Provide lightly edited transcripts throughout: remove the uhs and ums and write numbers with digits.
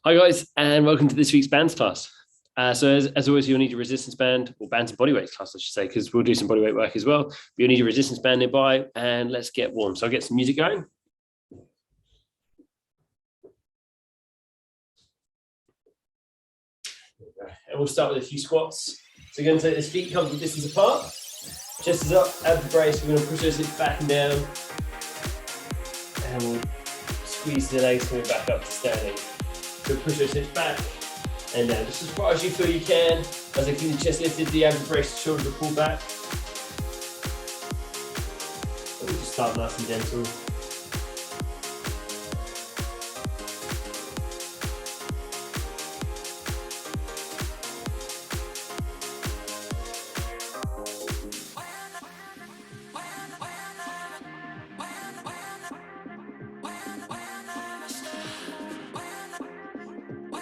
Hi guys, and welcome to this week's bands class. So as always, you'll need your resistance band, or bands and bodyweight class, I should say, because we'll do some bodyweight work as well. But you'll need your resistance band nearby, and let's get warm. So I'll get some music going. And we'll start with a few squats. So you're going to take those feet comfortable distance apart. Chest is up, ab the brace. We're going to push those hips back and down. And we'll squeeze the legs coming back up to standing. So push those hips back and down, just as far as you feel you can. As I keep the chest lifted, the ab brace, the shoulders are pulled back. And we'll just start nice and gentle.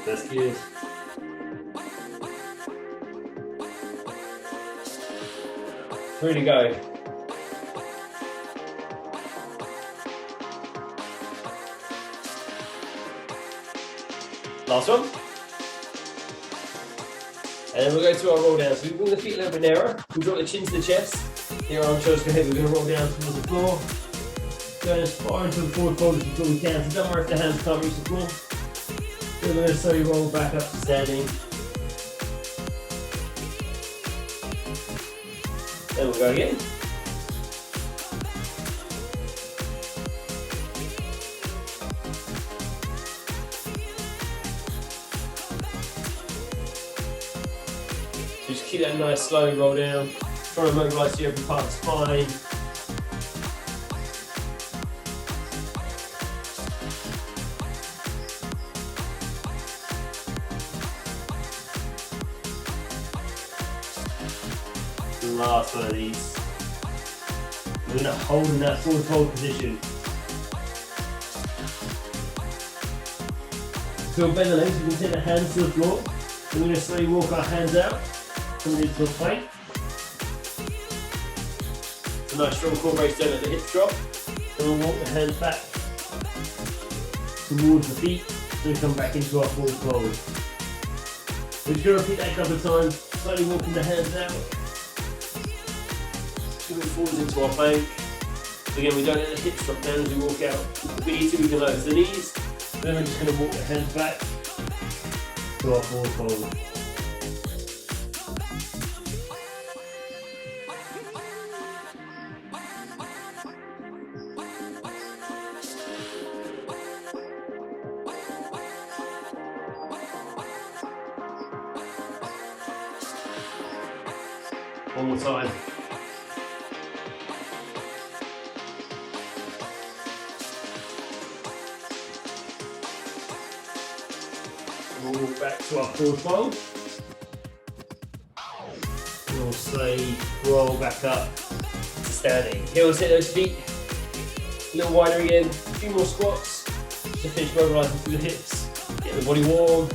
That's good. 3 to go. Last one. And then we'll go to our roll down. So we bring the feet a little bit nearer. We'll drop the chin to the chest. Your arm, shoulders go ahead. We're going to roll down towards the floor. Going as far into the forward fold as we feel we can. So don't worry if the hands can't reach the floor. We're going to slowly roll back up to standing. Then we'll go again. So just keep that nice slow roll down. Try to mobilise every part of the spine. Last one of these. We're going to hold in that forward fold position. So we'll bend the legs, we can take the hands to the floor. We're going to slowly walk our hands out, coming into a plank. It's a nice strong core brace, don't let the hips drop. Then we'll walk the hands back towards the feet, then come back into our forward fold. We're just going to repeat that a couple of times, slowly walking the hands out. Moving forwards into our plank. Again, we don't let the hips drop down as we walk out. If we need to, we can lower the knees. Then we're just going to walk the hands back to our forward fold. One more time. We'll walk back to our forward fold. And we'll slowly roll back up to standing. Heels hit those feet. A little wider again. A few more squats. Just to finish mobilising through the hips. Get the body warm.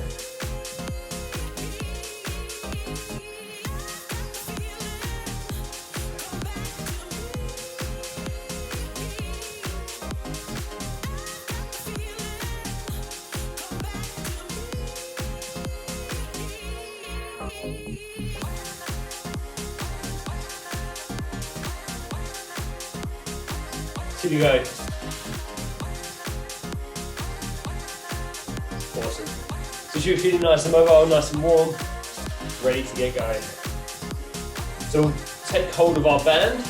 Two to go. Awesome. So you're feeling nice and mobile, nice and warm, ready to get going. So we'll take hold of our band.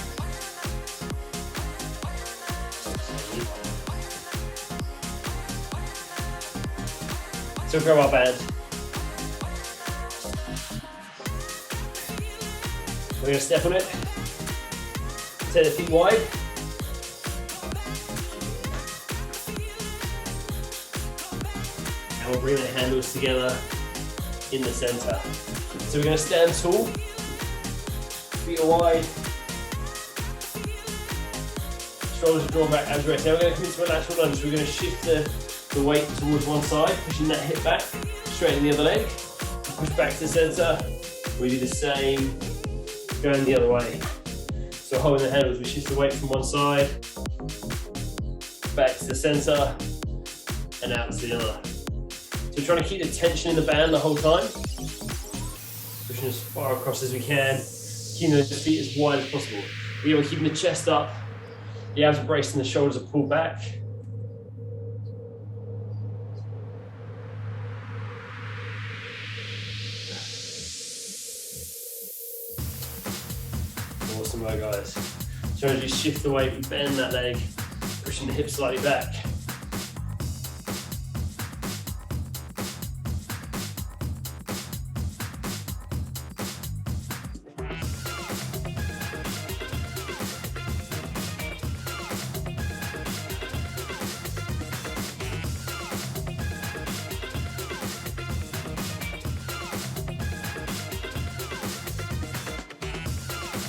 So grab our band. We're going to step on it. Take the feet wide. And we'll bring the handles together in the center. So we're going to stand tall. Feet are wide. Shoulders are drawn back, abs raised. Now we're going to come into a lateral lunge. So we're going to shift the weight towards one side, pushing that hip back, straighten the other leg. Push back to the center. We do the same, going the other way. So holding the handles, we shift the weight from one side, back to the center, and out to the other. So we're trying to keep the tension in the band the whole time. Pushing as far across as we can, keeping those feet as wide as possible. Again, we're keeping the chest up, the abs are braced and the shoulders are pulled back. Awesome work, guys. So as you shift the weight, we bend that leg, pushing the hips slightly back.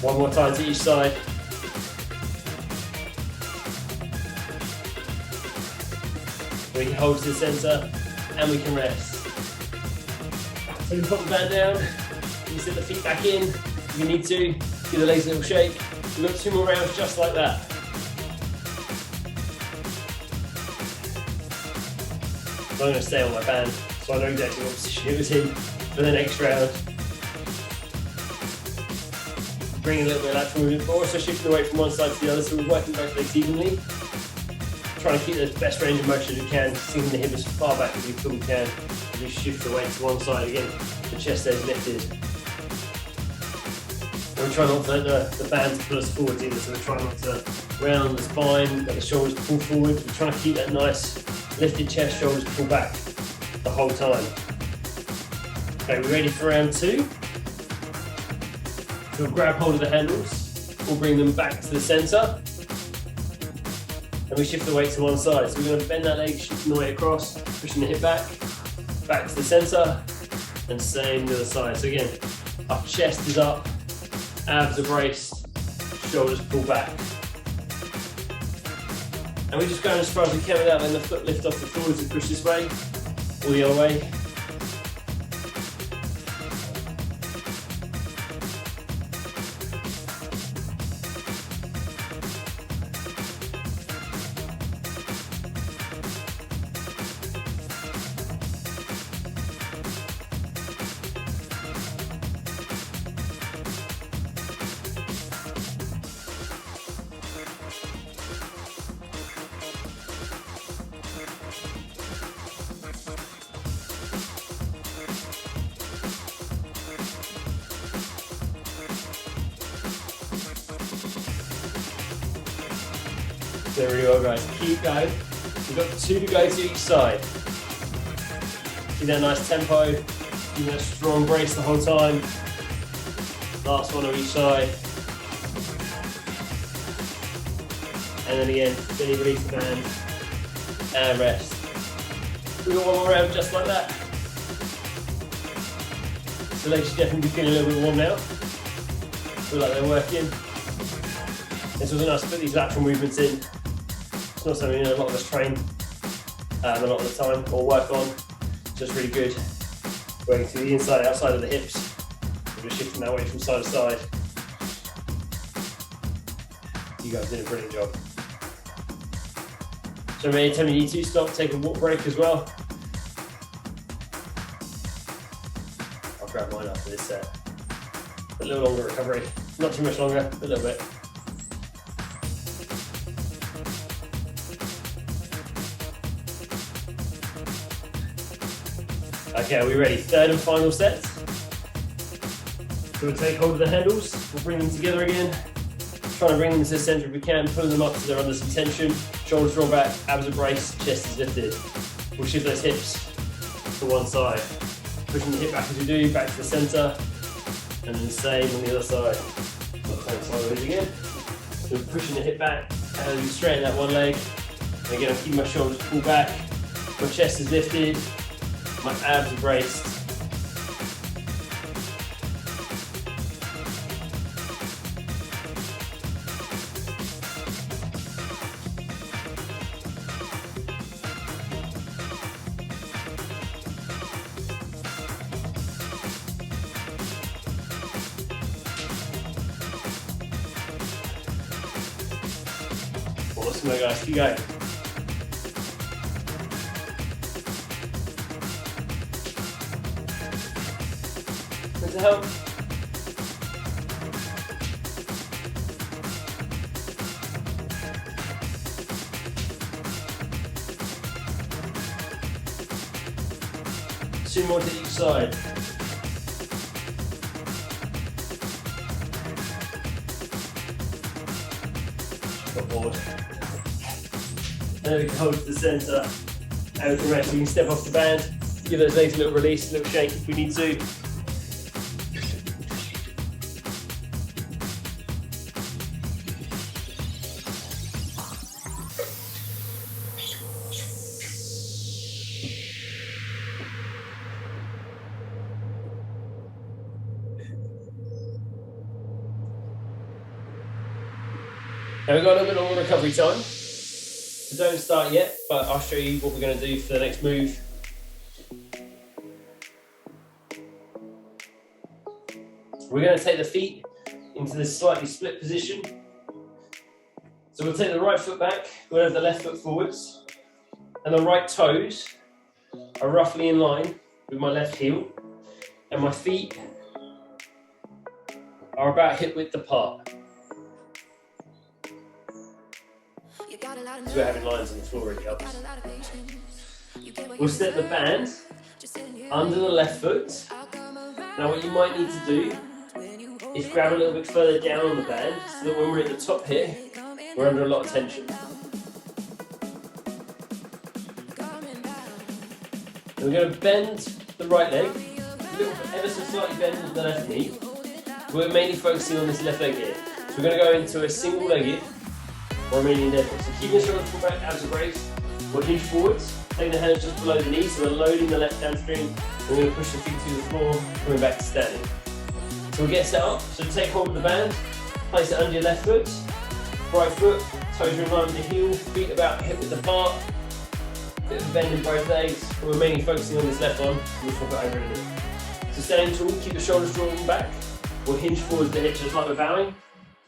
One more time to each side. We can hold to the center and we can rest. So we can put the band down, you can sit the feet back in if you need to, give the legs a little shake. We've got 2 more rounds just like that. So I'm going to stay on my band so I know exactly what position it was in for the next round. Bring a little bit of lateral movement, but also shifting the weight from one side to the other, so we're working both legs evenly. Trying to keep the best range of motion as we can, sinking the hip as far back as we feel we can. As we shift the weight to one side again, the chest stays lifted. And we try not to let the band pull us forwards either, so we're trying not to round the spine, let the shoulders pull forward. We're trying to keep that nice lifted chest, shoulders pull back the whole time. Okay, we're ready for round 2. We'll grab hold of the handles, we'll bring them back to the center, and we shift the weight to one side. So we're going to bend that leg, shifting the weight across, pushing the hip back to the center, and same the other side. So again, our chest is up, abs are braced, shoulders pull back. And we're just going as far as we can without letting the foot lift off the floor as we push this way, or the other way. There we go, guys. Keep going. We've got 2 to go to each side. Keep that nice tempo. Keep that strong brace the whole time. Last one on each side. And then again, gently release the band and rest. We've got 1 more round just like that. So legs should definitely be feeling a little bit warm now. Feel like they're working. It's also nice to put these lateral movements in. It's not something a lot of us train a lot of the time or work on. It's just really good. Working through the inside, outside of the hips. We're just shifting that weight from side to side. You guys did a brilliant job. So anytime you need to, stop, take a walk break as well. I'll grab mine after this set. A little longer recovery. Not too much longer, a little bit. Okay, are we ready? 3rd and final set. So we'll take hold of the handles, we'll bring them together again. Try to bring them to the center if we can, pulling them up so they're under some tension. Shoulders drawn back, abs are braced, chest is lifted. We'll shift those hips to one side. Pushing the hip back as we do, back to the center. And then the same on the other side. Sideways again. So we're pushing the hip back and we straighten that one leg. And again, I'm keeping my shoulders pulled back. My chest is lifted. My abs are braced. Awesome, guys. Keep going. to help. Two more to each side. Got bored. Then we can hold to the centre and we can rest. We can step off the band, give those legs a little release, a little shake if we need to. Now we've got a little bit of recovery time, so don't start yet, but I'll show you what we're going to do for the next move. We're going to take the feet into this slightly split position. So we'll take the right foot back, we'll have the left foot forwards, and the right toes are roughly in line with my left heel, and my feet are about hip width apart. So we're having lines on the floor really helps. We'll set the band under the left foot. Now what you might need to do is grab a little bit further down on the band so that when we're at the top here, we're under a lot of tension. And we're going to bend the right leg, a little ever so slightly bend the left knee. We're mainly focusing on this left leg here. So we're going to go into a single legged Romanian deadlift. So keep the shoulders pulled back, abs braced. We'll hinge forwards, taking the hands just below the knees, so we're loading the left hamstring. We're going to push the feet to the floor, coming back to standing. So we'll get set up. So take hold of the band, place it under your left foot, right foot, toes are in line with the heel, feet about hip width apart, bit of a bend in both legs. We're mainly focusing on this left one, we'll swap it over in a minute. So standing tall, keep the shoulders drawn back. We'll hinge forwards the hips just like we're bowing,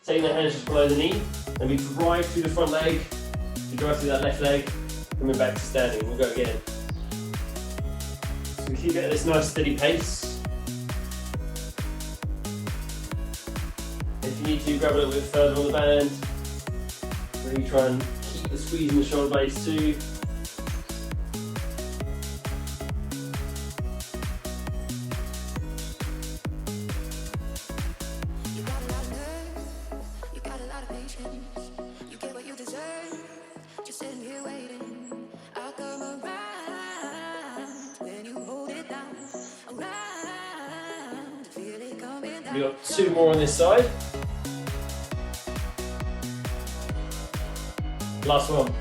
taking the hands just below the knee, and we drive through the front leg, we drive through that left leg, coming back to standing. We'll go again. So we keep it at this nice steady pace. If you need to, grab a little bit further on the band. Really try and keep the squeeze in the shoulder blades too. We've got two more on this side. Last one.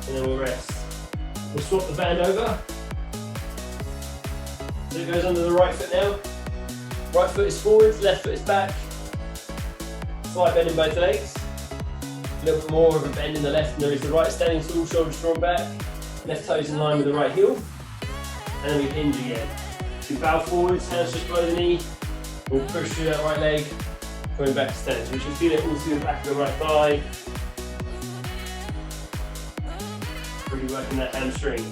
And then we'll rest. We'll swap the band over. So it goes under the right foot now. Right foot is forwards, left foot is back. Slight bend in both legs. A little bit more of a bend in the left than there is the right. Standing tall, shoulders drawn back. Left toes in line with the right heel. And then we hinge again. So we bow forwards, hands just below the knee. We'll push through that right leg, coming back to stand. So we should feel it all through the back of the right thigh. Really working that hamstring.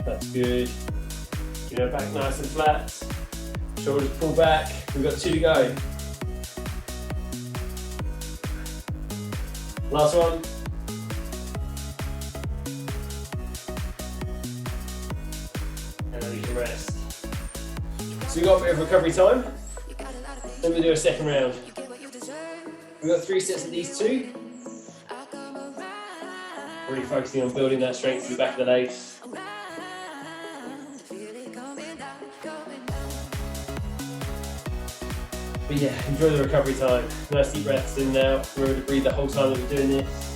That's good. Keep our back nice and flat. Shoulders pull back. We've got two to go. Last one. And then we can rest. So we've got a bit of recovery time. Then we'll do a second round. We've got 3 sets of these two. Really focusing on building that strength through the back of the legs. But yeah, enjoy the recovery time. Nice deep breaths in now. Remember to breathe the whole time that we're doing this.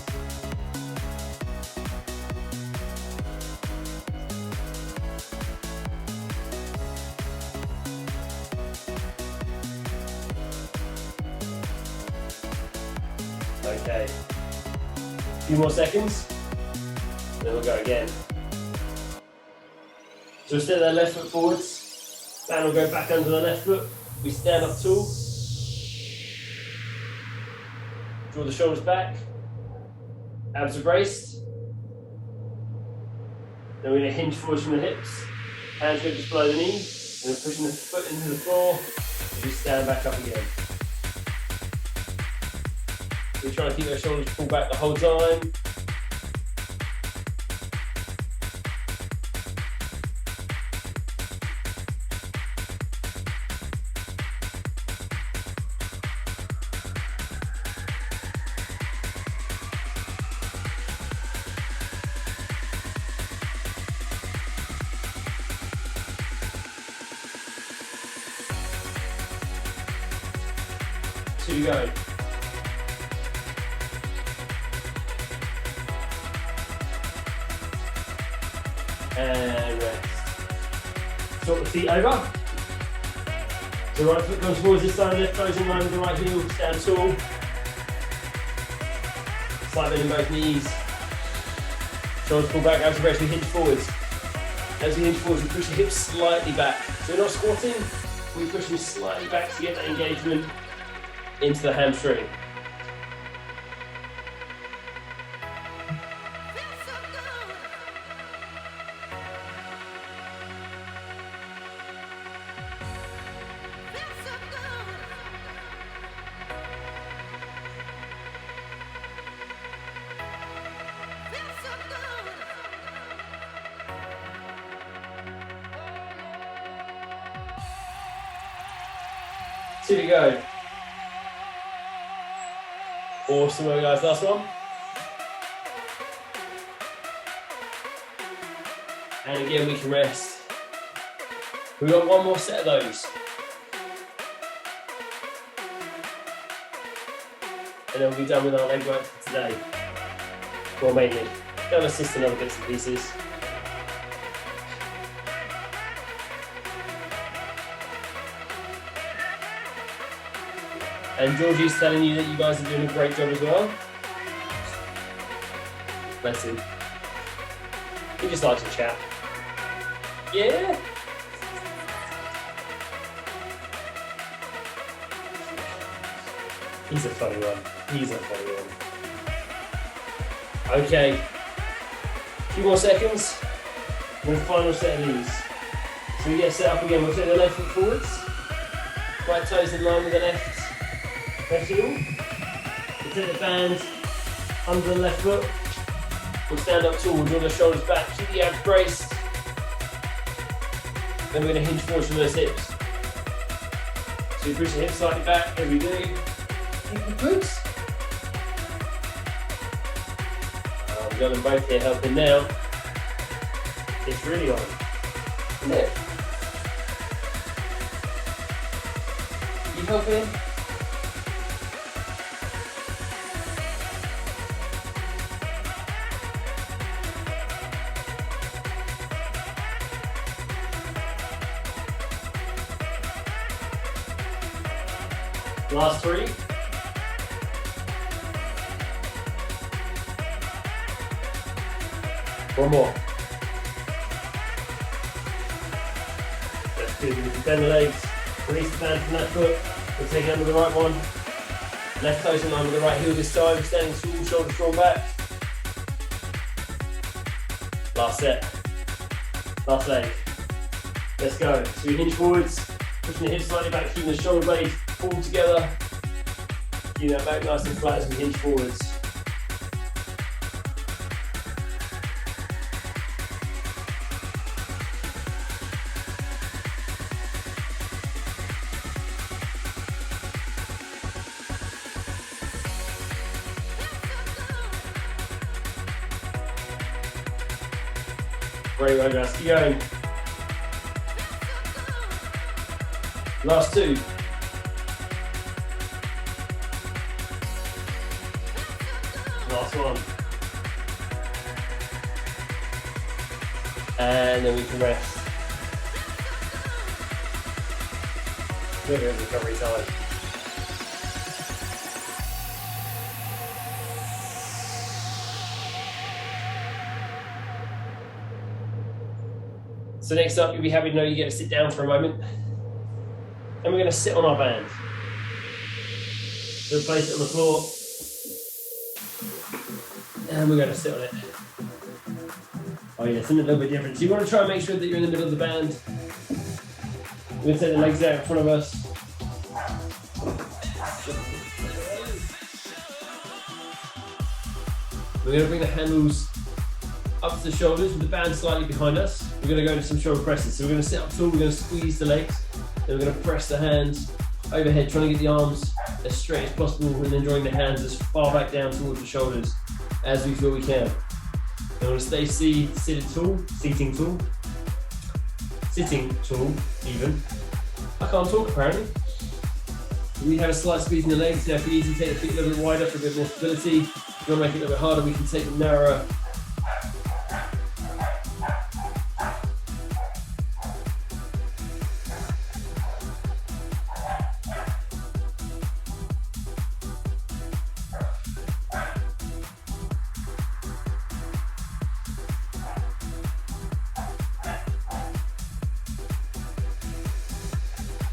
Okay. A few more seconds. Then we'll go again. So we step that left foot forwards. Then we'll go back under the left foot. We stand up tall. Draw the shoulders back. Abs are braced. Then we're going to hinge forwards from the hips. Hands go just below the knee. And then pushing the foot into the floor. We stand back up again. We try to keep those shoulders pulled back the whole time. Two to go. And rest. Swap the feet over. So right foot comes towards this side, left toes in line with the right heel, stand tall. Slight bend in both knees. Shoulders pull back, abs braced, we hinge forwards. As we hinge forwards, we push the hips slightly back. So we're not squatting, we push them slightly back to get that engagement into the hamstring. Two to go. Awesome work, guys. Last one. And again, we can rest. We've got one more set of those. And then we'll be done with our leg work for today. Well, mainly. Don't assist in other bits and pieces. And Georgie's telling you that you guys are doing a great job as well. Bless him. He just likes to chat. Yeah. He's a funny one. He's a funny one. Okay. A few more seconds. And the final set of these. So we get set up again. We'll take the left foot forwards. Right toes in line with the left heel. We'll take the band under the left foot. We'll stand up tall, we'll draw the shoulders back, keep the abs braced. Then we're going to hinge forwards from those hips. So we push the hips slightly back, as we do. Keep the glutes. We've got them both here helping now. It's really on, isn't it? You helping? Last three. One more. That's good. We can bend the legs, release the band from that foot. We'll take it under the right one. Left toes in line with the right heel this time. Standing tall, shoulders drawn back. Last set. Last leg. Let's go. So we hinge forwards, pushing the hips slightly back, keeping the shoulder blades pull together. Keep that back nice and flat as we hinge forwards. Very well, guys. Keep going. Last two. Last one. And then we can rest. Good recovery time. So next up, you'll be happy to know you get to sit down for a moment. And we're going to sit on our band. We'll place it on the floor. And we're going to sit on it. Oh yeah, something a little bit different. So you want to try and make sure that you're in the middle of the band. We're going to take the legs out in front of us. We're going to bring the handles up to the shoulders with the band slightly behind us. We're going to go into some shoulder presses. So we're going to sit up tall, we're going to squeeze the legs, then we're going to press the hands overhead, trying to get the arms as straight as possible, and then drawing the hands as far back down towards the shoulders as we feel we can. And we're going to stay seating tall even. I can't talk apparently. We have a slight squeeze in the legs. Now if we easily take the feet a little bit wider for a bit more stability. If you want to make it a little bit harder, we can take them narrower.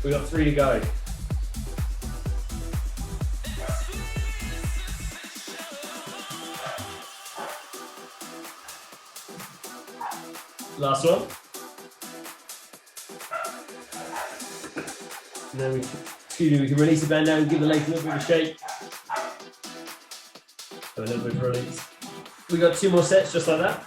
We've got 3 to go. Last one. And then we can release the band down and give the legs a little bit of a shake. So a little bit of release. We got 2 more sets just like that.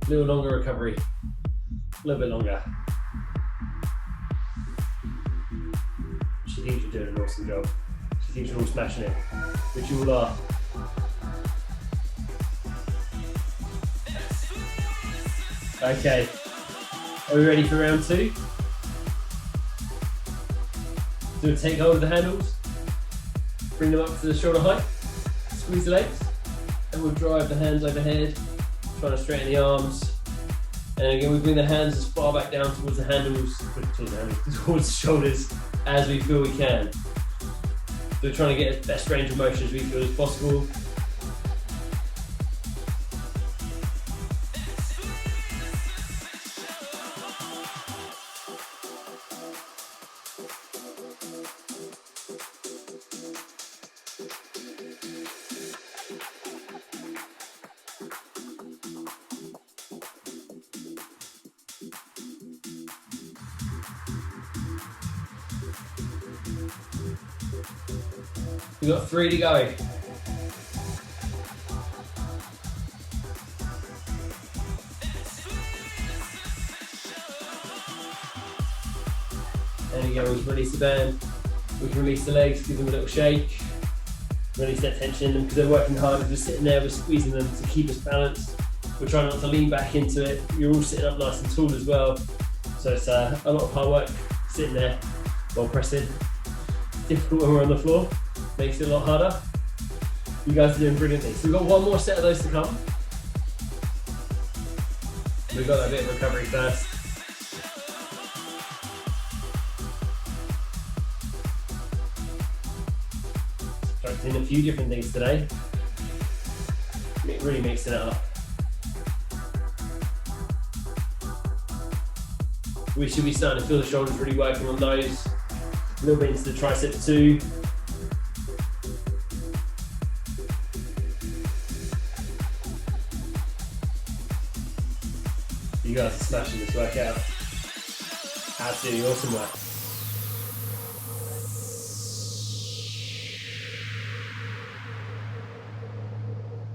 A little longer recovery, a little bit longer. She thinks you're doing an awesome job. She thinks you're all smashing it, which you all are. Okay, are we ready for round 2? So we'll take hold of the handles, bring them up to the shoulder height, squeeze the legs, and we'll drive the hands overhead, trying to straighten the arms. And again, we bring the hands as far back down towards the handles, towards the shoulders as we feel we can. So we're trying to get as best range of motion as we feel as possible. We've got 3 to go. And again, we can release the band, we can release the legs, give them a little shake, release that tension in them because they're working hard. As we're sitting there, we're squeezing them to keep us balanced. We're trying not to lean back into it. You're all sitting up nice and tall as well. So it's a lot of hard work sitting there while pressing. Difficult when we're on the floor. Makes it a lot harder. You guys are doing brilliantly. So we've got 1 more set of those to come. We've got that bit of recovery first. Practicing a few different things today. Really mixing it up. We should be starting to feel the shoulders really working on those. A little bit into the tricep too. You guys are smashing this workout. Absolutely awesome work.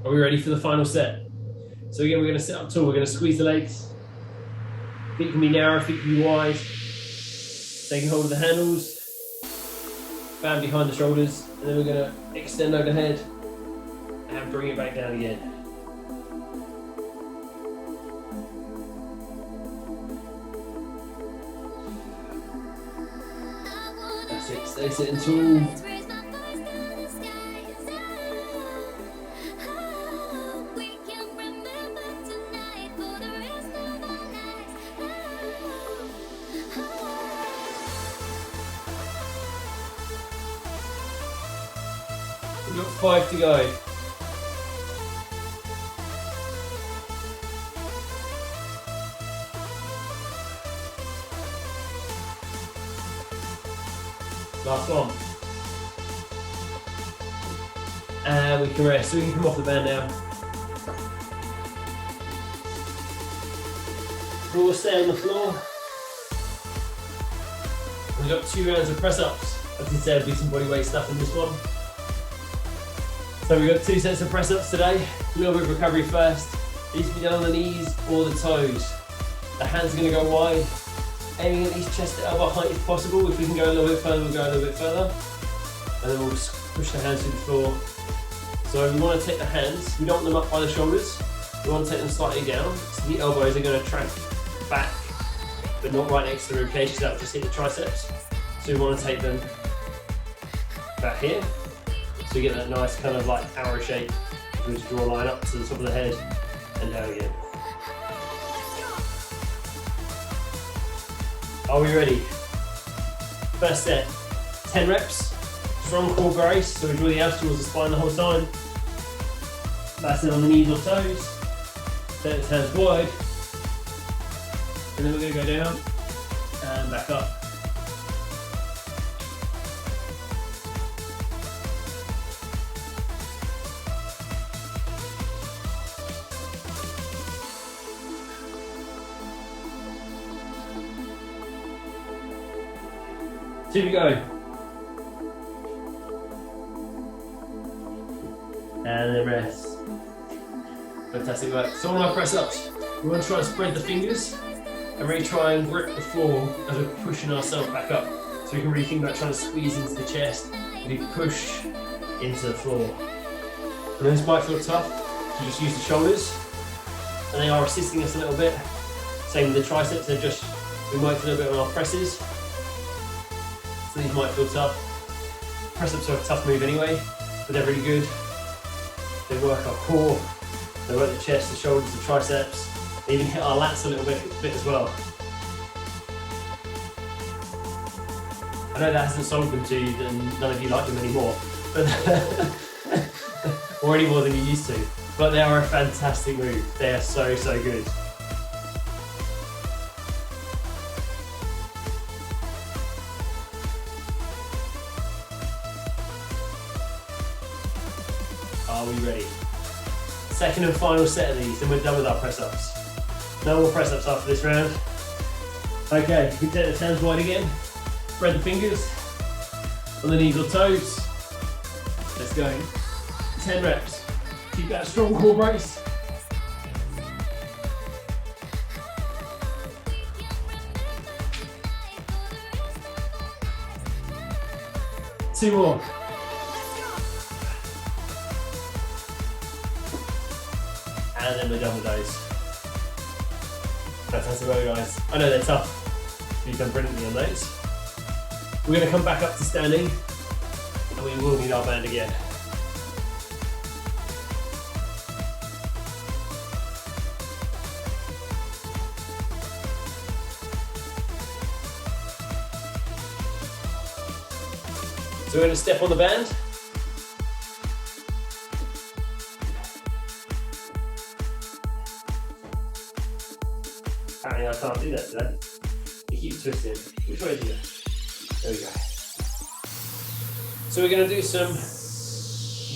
Are we ready for the final set? So again, we're going to sit up tall, we're going to squeeze the legs. Feet can be narrow, feet can be wide. Taking hold of the handles, band behind the shoulders, and then we're going to extend overhead and bring it back down again. 6 day sitting tall. We've got 5 to go. Last one. And we can rest, so we can come off the band now. We'll stay on the floor. We've got 2 rounds of press ups. As I said, do some body weight stuff in this one. So we've got 2 sets of press ups today. A little bit of recovery first. These can be done on the knees or the toes. The hands are going to go wide, aiming at each chest to elbow height if possible. If we can go a little bit further, we'll go a little bit further. And then we'll just push the hands to the floor. So we want to take the hands, we don't want them up by the shoulders. We want to take them slightly down. So the elbows are going to track back, but not right next to the ribcage because that will just hit the triceps. So we want to take them back here. So we get that nice kind of like arrow shape. We just draw a line up to the top of the head and down again. Are we ready? First set, 10 reps, strong core brace, so we draw the abs towards the spine the whole time. That's it on the knees or toes. Set its hands wide. And then we're going to go down and back up. Two to go. And then rest. Fantastic work. So on our press ups, we want to try and spread the fingers and really try and grip the floor as we're pushing ourselves back up. So we can really think about trying to squeeze into the chest and we push into the floor. And this might feel tough, so just use the shoulders. And they are assisting us a little bit. Same with the triceps, they're just, we worked a little bit on our presses. So these might feel tough. Press ups are a tough move anyway, but they're really good. They work our core, they work the chest, the shoulders, the triceps. They even hit our lats a little bit as well. I know that hasn't sold them to you, and none of you like them anymore, but or any more than you used to. But they are a fantastic move. They are so, so good. Are we ready? Second and final set of these, and we're done with our press ups. No more press ups after this round. Okay, we take the hands wide again. Spread the fingers on the knees or toes. Let's go. 10 reps. Keep that strong core brace. Two more. And then we're done with those. Fantastic work, guys. I know they're tough. You've done brilliantly on those. We're going to come back up to standing, and we will need our band again. So we're going to step on the band. Apparently I can't do that today. You keep twisting. Which way is it? There we go. So we're going to do some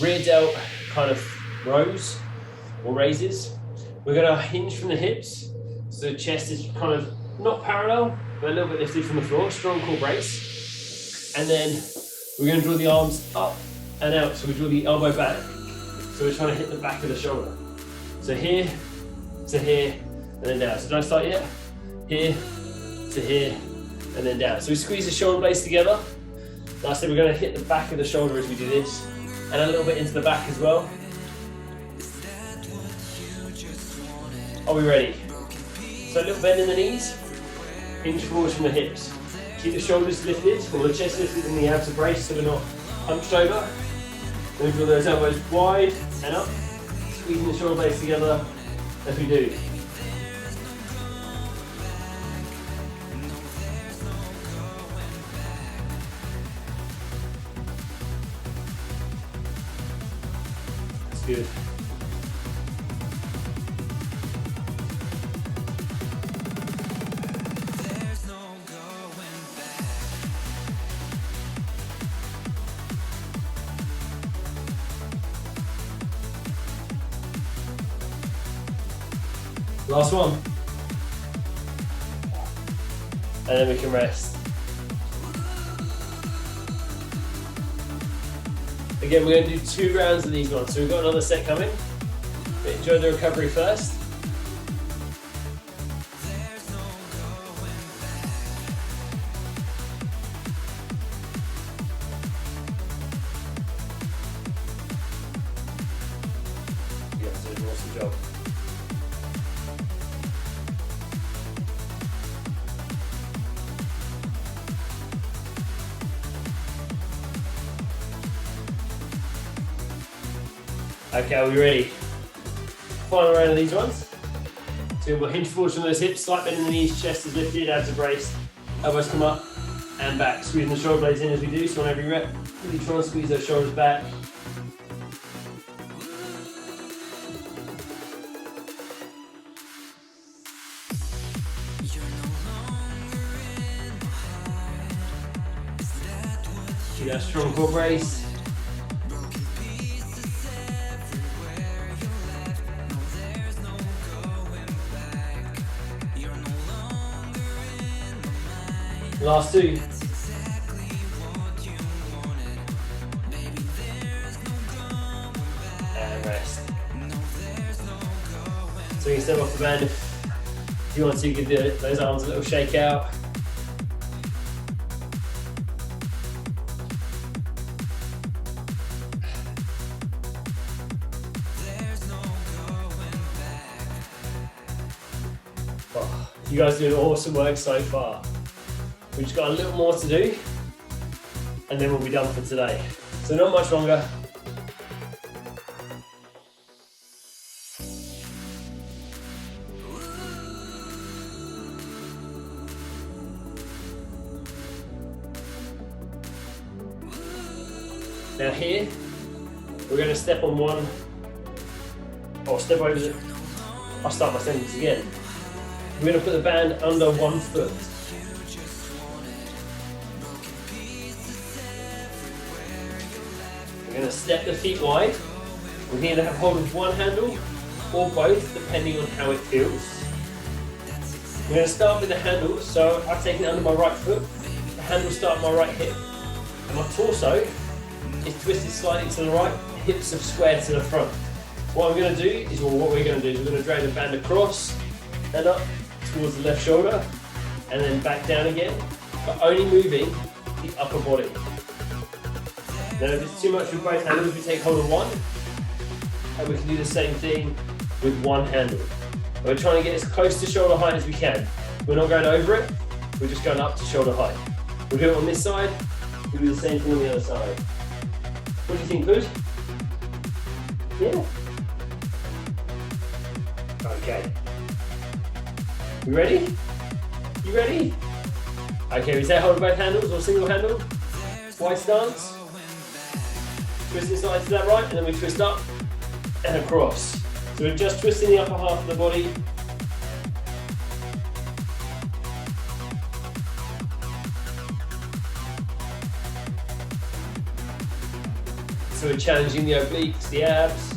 rear delt kind of rows or raises. We're going to hinge from the hips, so the chest is kind of not parallel, but a little bit lifted from the floor, strong core brace. And then we're going to draw the arms up and out, so we draw the elbow back. So we're trying to hit the back of the shoulder. So here to here, and then down. So don't start yet. Here to here, and then down. So we squeeze the shoulder blades together. Like I said, we're going to hit the back of the shoulder as we do this, and a little bit into the back as well. Are we ready? So a little bend in the knees, hinge forwards from the hips. Keep the shoulders lifted, or the chest lifted, and the abs are braced so we're not hunched over. Then we draw those elbows wide and up, squeezing the shoulder blades together as we do. That's good. Last one. And then we can rest. Again, we're going to do 2 rounds of these ones. So we've got another set coming. But enjoy the recovery first. You guys did an awesome job. Okay, are we ready? Final round of these ones. So we'll hinge forwards from those hips, slight bend in the knees, chest is lifted, abs are braced, elbows come up and back. Squeezing the shoulder blades in as we do, so on every rep, really try and squeeze those shoulders back. You got a strong core brace. Last 2. And rest. So you can step off the band if you want to. Give those arms a little shake out. Oh, you guys are doing awesome work so far. We've just got a little more to do and then we'll be done for today. So not much longer. Now here, we're going to step on one, or step over the, I'll start my sentence again. We're going to put the band under one foot. We're going to step the feet wide. We're going to have hold of one handle or both, depending on how it feels. We're going to start with the handle, so I've taken it under my right foot. The handle start on my right hip. And my torso is twisted slightly to the right, hips are squared to the front. What I'm going to do is, well, what we're going to do is we're going to drag the band across and up towards the left shoulder and then back down again, but only moving the upper body. Now if it's too much with both handles, we take hold of one and we can do the same thing with one handle. We're trying to get as close to shoulder height as we can. We're not going over it, we're just going up to shoulder height. We'll do it on this side, we'll do the same thing on the other side. What do you think, good? Yeah. Okay. You ready? You ready? Okay, we take hold of both handles or single handle. Wide stance. Twist this side to that right, and then we twist up and across. So we're just twisting the upper half of the body. So we're challenging the obliques, the abs.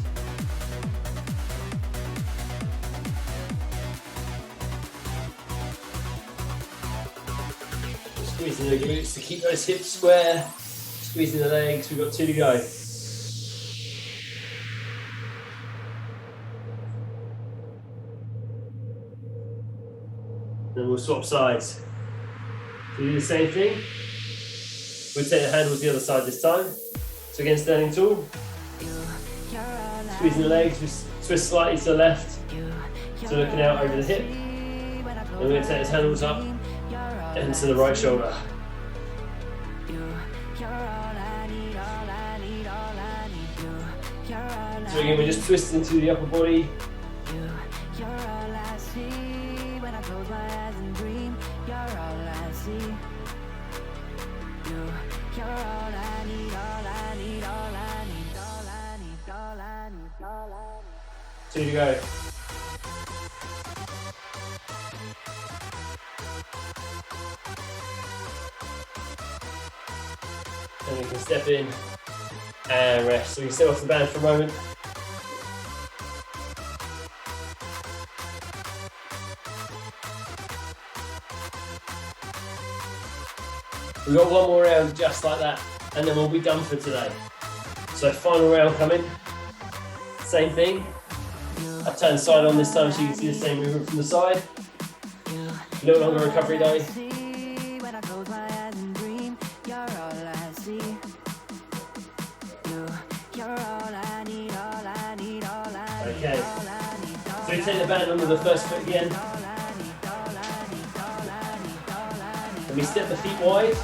Squeezing the glutes to keep those hips square. Squeezing the legs, we've got 2 to go. Then we'll swap sides. So we do the same thing. We'll take the handles the other side this time. So again, standing tall. Squeezing the legs, we twist slightly to the left. So looking out over the hip. And we're going to take his handles up and to the right shoulder. So again, we're just twisting to the upper body. You're all I see when I close my eyes and dream. You're all I see. You're all I need, all I need, all I need, all I need, all I need, all I need. 2 to go. And we can step in and rest. So we can step off the band for a moment. We've got one more round just like that, and then we'll be done for today. So final round coming. Same thing. I turn side on this time so you can see the same movement from the side. A little longer recovery day. When I close my eyes and dream, you're all I see. You're all I need, all I need, all I need. Okay. So we take the band under the first foot again. And we step the feet wide.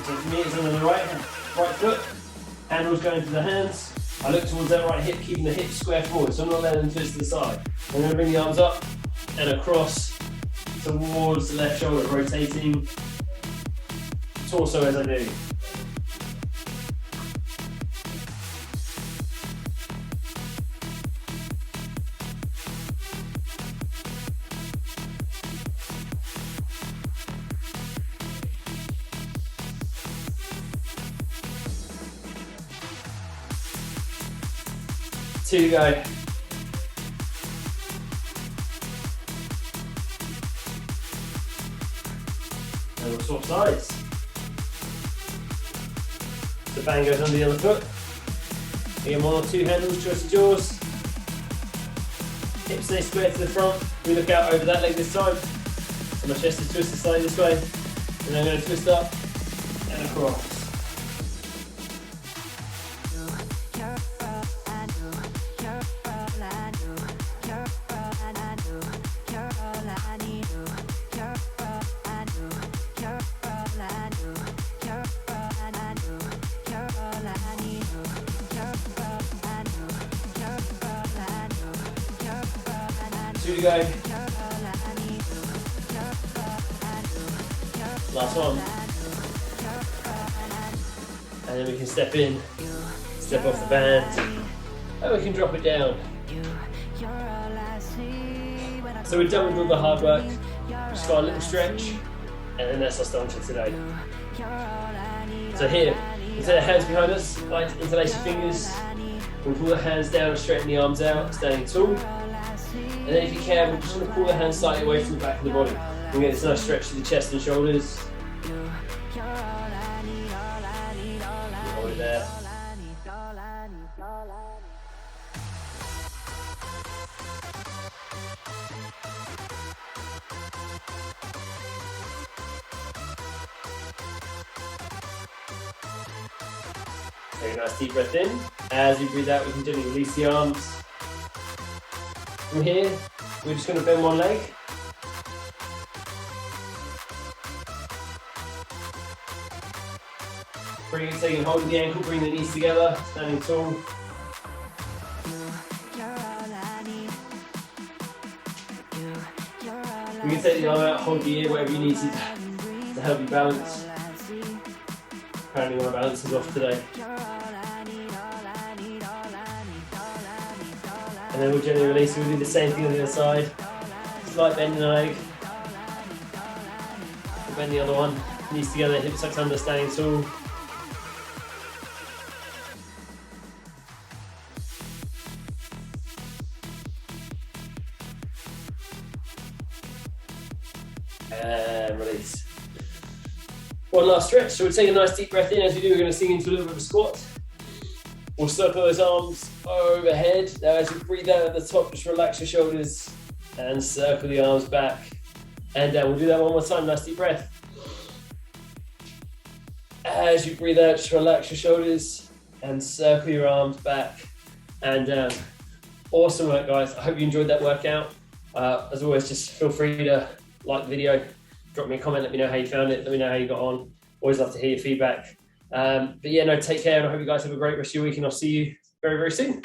So for me it's under the right foot. Handles going to the hands. I look towards that right hip, keeping the hips square forward, so I'm not letting them twist to the side. I'm going to bring the arms up and across towards the left shoulder, rotating torso as I do. Two to go. And we'll swap sides. The band goes under the other foot. Again, 1 or 2 handles, choice of jaws. Hips stay square to the front. We look out over that leg this time. So my chest is twisted slightly this way. And then I'm going to twist up and across. Two to go. Last one. And then we can step in, step off the band, and we can drop it down. So we're done with all the hard work. Just got a little stretch, and then that's us done for today. So here, we'll take the hands behind us, like to interlace your fingers. We'll pull the hands down and straighten the arms out, standing tall. And then if you can, we're just going to pull the hands slightly away from the back of the body. We'll get this nice stretch to the chest and shoulders. Hold it there. Take a nice deep breath in. As you breathe out, we can gently release the arms. From here, we're just going to bend one leg. Bring it, taking hold of the ankle, bring the knees together, standing tall. We can take the arm out, hold the ear, whatever you need to help you balance. Apparently my balance is off today. And then we'll gently release. We'll do the same thing on the other side. Slight bend in the leg. We'll bend the other one. Knees together, hips tucked under, standing tall. And release. One last stretch. So we'll take a nice deep breath in. As we do, we're going to sink into a little bit of a squat. We'll circle those arms overhead. Now as you breathe out at the top, just relax your shoulders and circle the arms back and down. We'll do that one more time, nice deep breath. As you breathe out, just relax your shoulders and circle your arms back and down. Awesome work, guys. I hope you enjoyed that workout. As always, just feel free to like the video, drop me a comment, let me know how you found it, let me know how you got on. Always love to hear your feedback. But yeah, no, take care, and I hope you guys have a great rest of your week, and I'll see you very, very soon.